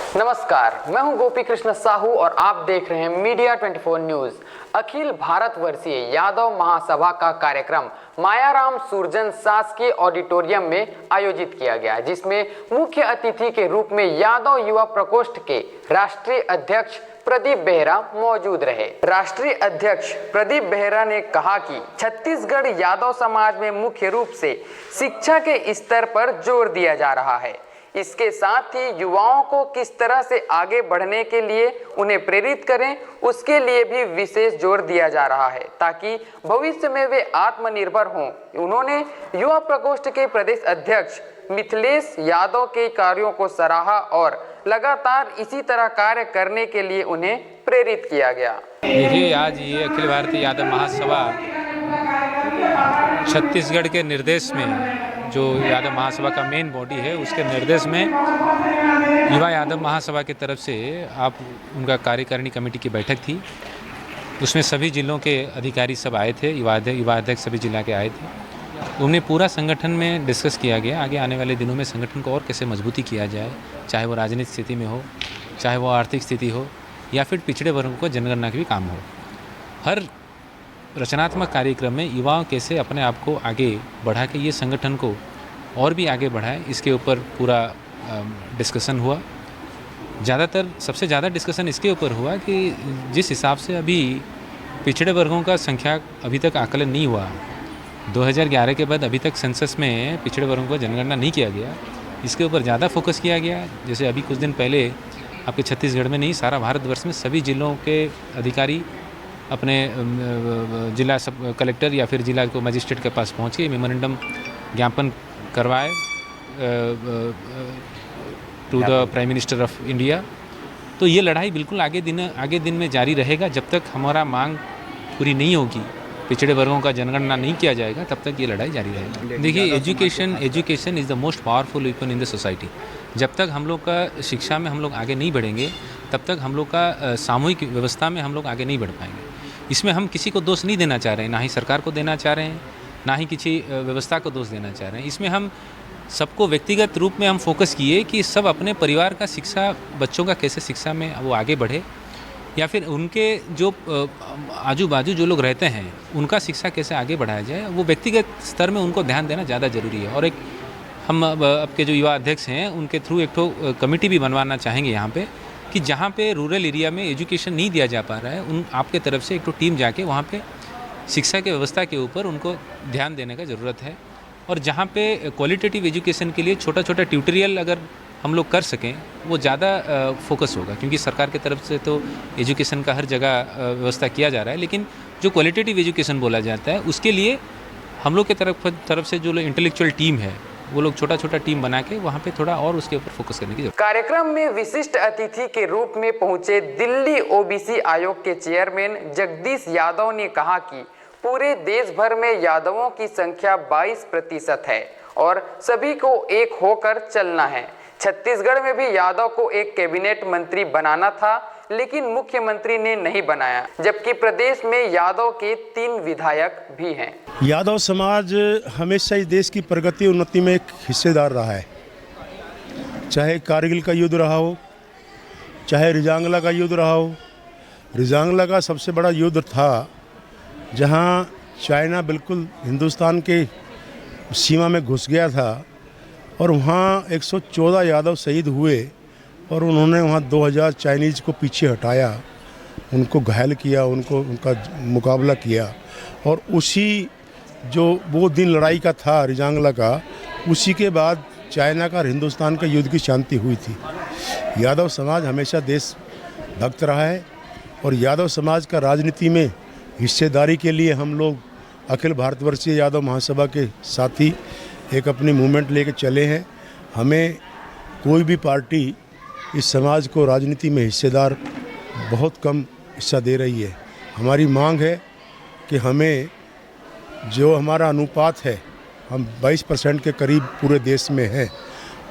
नमस्कार, मैं हूं गोपी कृष्ण साहू और आप देख रहे हैं मीडिया 24 न्यूज। अखिल भारतवर्षीय यादव महासभा का कार्यक्रम मायाराम सुरजन शासकीय ऑडिटोरियम में आयोजित किया गया, जिसमें मुख्य अतिथि के रूप में यादव युवा प्रकोष्ठ के राष्ट्रीय अध्यक्ष प्रदीप बेहरा मौजूद रहे। राष्ट्रीय अध्यक्ष प्रदीप बेहरा ने कहा कि छत्तीसगढ़ यादव समाज में मुख्य रूप से शिक्षा के स्तर पर जोर दिया जा रहा है। इसके साथ ही युवाओं को किस तरह से आगे बढ़ने के लिए उन्हें प्रेरित करें, उसके लिए भी विशेष जोर दिया जा रहा है ताकि भविष्य में वे आत्मनिर्भर हों। उन्होंने युवा प्रकोष्ठ के प्रदेश अध्यक्ष मिथिलेश यादव के कार्यों को सराहा और लगातार इसी तरह कार्य करने के लिए उन्हें प्रेरित किया गया। देखिए, आज ये अखिल भारतीय यादव महासभा छत्तीसगढ़ के निर्देश में, जो यादव महासभा का मेन बॉडी है, उसके निर्देश में युवा यादव महासभा की तरफ से उनका कार्यकारिणी कमेटी की बैठक थी। उसमें सभी जिलों के अधिकारी सब आए थे, युवा अध्यक्ष सभी जिला के आए थे। उन्हें पूरा संगठन में डिस्कस किया गया, आगे आने वाले दिनों में संगठन को और कैसे मजबूती किया जाए, चाहे वो राजनीतिक स्थिति में हो, चाहे वो आर्थिक स्थिति हो, या फिर पिछड़े वर्गों को जनगणना का भी काम हो। हर रचनात्मक कार्यक्रम में युवाओं कैसे अपने आप को आगे बढ़ा के ये संगठन को और भी आगे बढ़ाए, इसके ऊपर पूरा डिस्कशन हुआ। सबसे ज़्यादा डिस्कशन इसके ऊपर हुआ कि जिस हिसाब से अभी पिछड़े वर्गों का संख्या अभी तक आकलन नहीं हुआ, 2011 के बाद अभी तक सेंसस में पिछड़े वर्गों का जनगणना नहीं किया गया, इसके ऊपर ज़्यादा फोकस किया गया। जैसे अभी कुछ दिन पहले आपके छत्तीसगढ़ में नहीं, सारा भारतवर्ष में सभी जिलों के अधिकारी अपने जिला सब कलेक्टर या फिर जिला को मजिस्ट्रेट के पास पहुंच के मेमोरेंडम ज्ञापन करवाए to the prime minister of India. तो ये लड़ाई बिल्कुल आगे दिन में जारी रहेगा। जब तक हमारा मांग पूरी नहीं होगी, पिछड़े वर्गों का जनगणना नहीं किया जाएगा, तब तक ये लड़ाई जारी रहेगी। देखिए, education is the most powerful weapon in the society. जब तक हम लोग का शिक्षा में हम लोग आगे नहीं बढ़ेंगे, तब तक हम लोग का सामूहिक व्यवस्था में हम लोग आगे नहीं बढ़ पाएंगे। इसमें हम किसी को दोष नहीं देना चाह रहे हैं, ना ही सरकार को देना चाह रहे हैं, ना ही किसी व्यवस्था को दोष देना चाह रहे हैं। इसमें हम सबको व्यक्तिगत रूप में हम फोकस किए कि सब अपने परिवार का शिक्षा, बच्चों का कैसे शिक्षा में वो आगे बढ़े, या फिर उनके जो आजू बाजू जो लोग रहते हैं उनका शिक्षा कैसे आगे बढ़ाया जाए, वो व्यक्तिगत स्तर में उनको ध्यान देना ज़्यादा ज़रूरी है। और एक हम आपके जो युवा अध्यक्ष हैं उनके थ्रू एक कमेटी भी बनवाना चाहेंगे यहाँ पे, कि जहाँ पे रूरल एरिया में एजुकेशन नहीं दिया जा पा रहा है, उन आपके तरफ से एक टीम जाके वहाँ पे शिक्षा की व्यवस्था के ऊपर उनको ध्यान देने का ज़रूरत है। और जहाँ पे क्वालिटेटिव एजुकेशन के लिए छोटा छोटा ट्यूटोरियल अगर हम लोग कर सकें, वो ज़्यादा फोकस होगा, क्योंकि सरकार की तरफ से तो एजुकेशन का हर जगह व्यवस्था किया जा रहा है, लेकिन जो क्वालिटेटिव एजुकेशन बोला जाता है उसके लिए हम लोग के तरफ से जो इंटेलेक्चुअल टीम है, वो लोग छोटा छोटा टीम बना के वहाँ पे थोड़ा और उसके ऊपर फोकस करने की जरूरत। कार्यक्रम में विशिष्ट अतिथि के रूप में पहुंचे दिल्ली ओबीसी आयोग के चेयरमैन जगदीश यादव ने कहा कि पूरे देश भर में यादवों की संख्या 22% है और सभी को एक होकर चलना है। छत्तीसगढ़ में भी यादव को एक कैबिनेट मंत्री बनाना था, लेकिन मुख्यमंत्री ने नहीं बनाया, जबकि प्रदेश में यादव के 3 विधायक भी हैं। यादव समाज हमेशा इस देश की प्रगति उन्नति में एक हिस्सेदार रहा है। चाहे कारगिल का युद्ध रहा हो, चाहे रिजांगला का युद्ध रहा हो। रिजांगला का सबसे बड़ा युद्ध था जहां चाइना बिल्कुल हिंदुस्तान के सीमा में घुस गया था और वहां 114 यादव शहीद हुए और उन्होंने वहां 2000 चाइनीज़ को पीछे हटाया, उनको घायल किया, उनका मुकाबला किया। और उसी जो वो दिन लड़ाई का था रिजांगला का, उसी के बाद चाइना का और हिंदुस्तान का युद्ध की शांति हुई थी। यादव समाज हमेशा देशभक्त रहा है और यादव समाज का राजनीति में हिस्सेदारी के लिए हम लोग अखिल भारतवर्षीय यादव महासभा के साथी एक अपनी मूवमेंट लेके चले हैं। हमें कोई भी पार्टी इस समाज को राजनीति में हिस्सेदार बहुत कम हिस्सा दे रही है। हमारी मांग है कि हमें जो हमारा अनुपात है, हम 22% के करीब पूरे देश में हैं,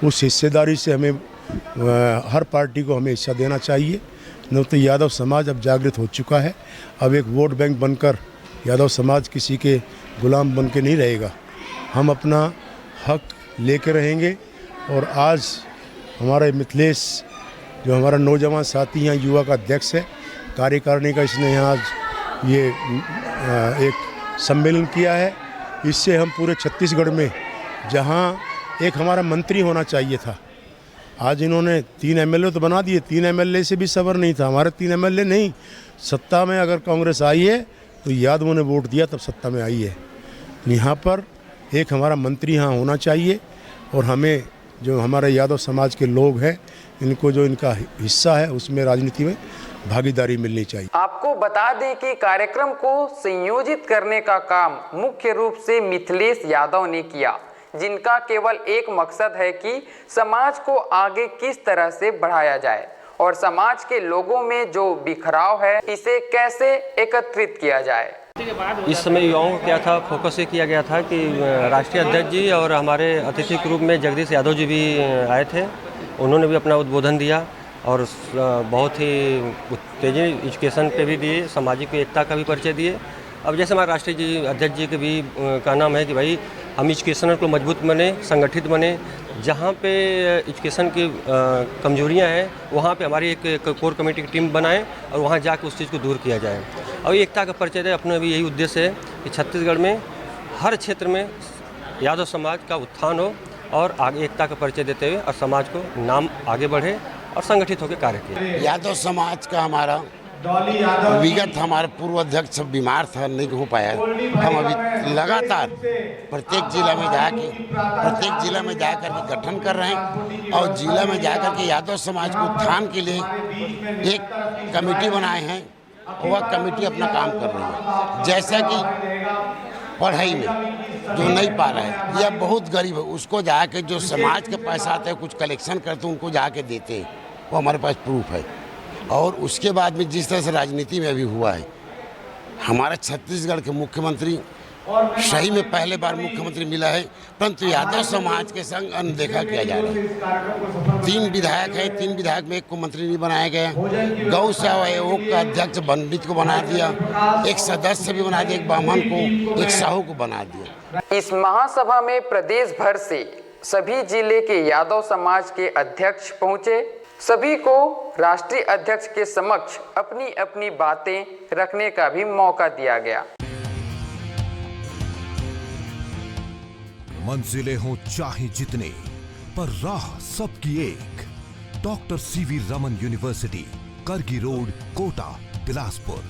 उस हिस्सेदारी से हमें हर पार्टी को हमें हिस्सा देना चाहिए। नहीं तो यादव समाज अब जागृत हो चुका है। अब एक वोट बैंक बनकर यादव समाज किसी के गुलाम बन के नहीं रहेगा। हम अपना हक लेके रहेंगे। और आज हमारे मिथिलेश जो हमारा नौजवान साथी यहाँ युवा का अध्यक्ष है, कार्यकारिणी का इसने यहाँ आज ये एक सम्मेलन किया है। इससे हम पूरे छत्तीसगढ़ में जहाँ एक हमारा मंत्री होना चाहिए था, आज इन्होंने 3 एमएलए तो बना दिए। 3 एमएलए से भी सबर नहीं था। हमारे 3 एमएलए नहीं, सत्ता में अगर कांग्रेस आई है तो यादवों ने वोट दिया तब सत्ता में आई है। यहाँ पर एक हमारा मंत्री यहाँ होना चाहिए और हमें जो हमारे यादव समाज के लोग हैं इनको जो इनका हिस्सा है उसमें राजनीति में भागीदारी मिलनी चाहिए। आपको बता दें कि कार्यक्रम को संयोजित करने का काम मुख्य रूप से मिथिलेश यादव ने किया, जिनका केवल एक मकसद है कि समाज को आगे किस तरह से बढ़ाया जाए और समाज के लोगों में जो बिखराव है इसे कैसे एकत्रित किया जाए। इस समय युवाओं को क्या था, फोकस ये किया गया था कि राष्ट्रीय अध्यक्ष जी और हमारे अतिथि के रूप में जगदीश यादव जी भी आए थे। उन्होंने भी अपना उद्बोधन दिया और बहुत ही उत्तेजन एजुकेशन पे भी दिए, सामाजिक एकता का भी परिचय दिए। अब जैसे हमारे राष्ट्रीय जी अध्यक्ष जी के भी का नाम है कि भाई हम एजुकेशन को मजबूत बने, संगठित बने। जहाँ पे एजुकेशन की कमजोरियाँ हैं वहाँ पे हमारी एक कोर कमेटी की टीम बनाएं और वहाँ जाकर उस चीज़ को दूर किया जाए। और एकता का परिचय दे। अपना भी यही उद्देश्य है कि छत्तीसगढ़ में हर क्षेत्र में यादव समाज का उत्थान हो और आगे एकता का परिचय देते हुए और समाज को नाम आगे बढ़े और संगठित होकर कार्य किए। यादव समाज का हमारा विगत हमारे पूर्व अध्यक्ष सब बीमार था, नहीं हो पाया। हम अभी लगातार प्रत्येक जिला में जाकर के गठन कर रहे हैं और जिला में जाकर के यादव समाज को उत्थान के लिए एक कमेटी बनाए हैं। वह कमेटी अपना काम कर रही है। जैसा कि पढ़ाई में जो नहीं पा रहा है या बहुत गरीब है उसको जाके जो समाज के पैसा आते हैं कुछ कलेक्शन करते हैं उनको जाके देते हैं, वो हमारे पास प्रूफ है। और उसके बाद में जिस तरह से राजनीति में अभी हुआ है, हमारे छत्तीसगढ़ के मुख्यमंत्री सही में पहले बार मुख्यमंत्री मिला है, परंतु यादव समाज के संग अनदेखा किया जा रहा है। 3 विधायक हैं, 3 विधायक में एक को मंत्री नहीं बनाया गया। गौ सेवा आयोग का अध्यक्ष पंडित को बना दिया, एक सदस्य भी बना दिया, एक ब्राह्मण को, एक साहू को बना दिया। इस महासभा में प्रदेश भर से सभी जिले के यादव समाज के अध्यक्ष पहुंचे। सभी को राष्ट्रीय अध्यक्ष के समक्ष अपनी अपनी बातें रखने का भी मौका दिया गया। मंजिलें हों चाहे जितने, पर राह सबकी एक। डॉक्टर सीवी रमन यूनिवर्सिटी, करगी रोड, कोटा, बिलासपुर।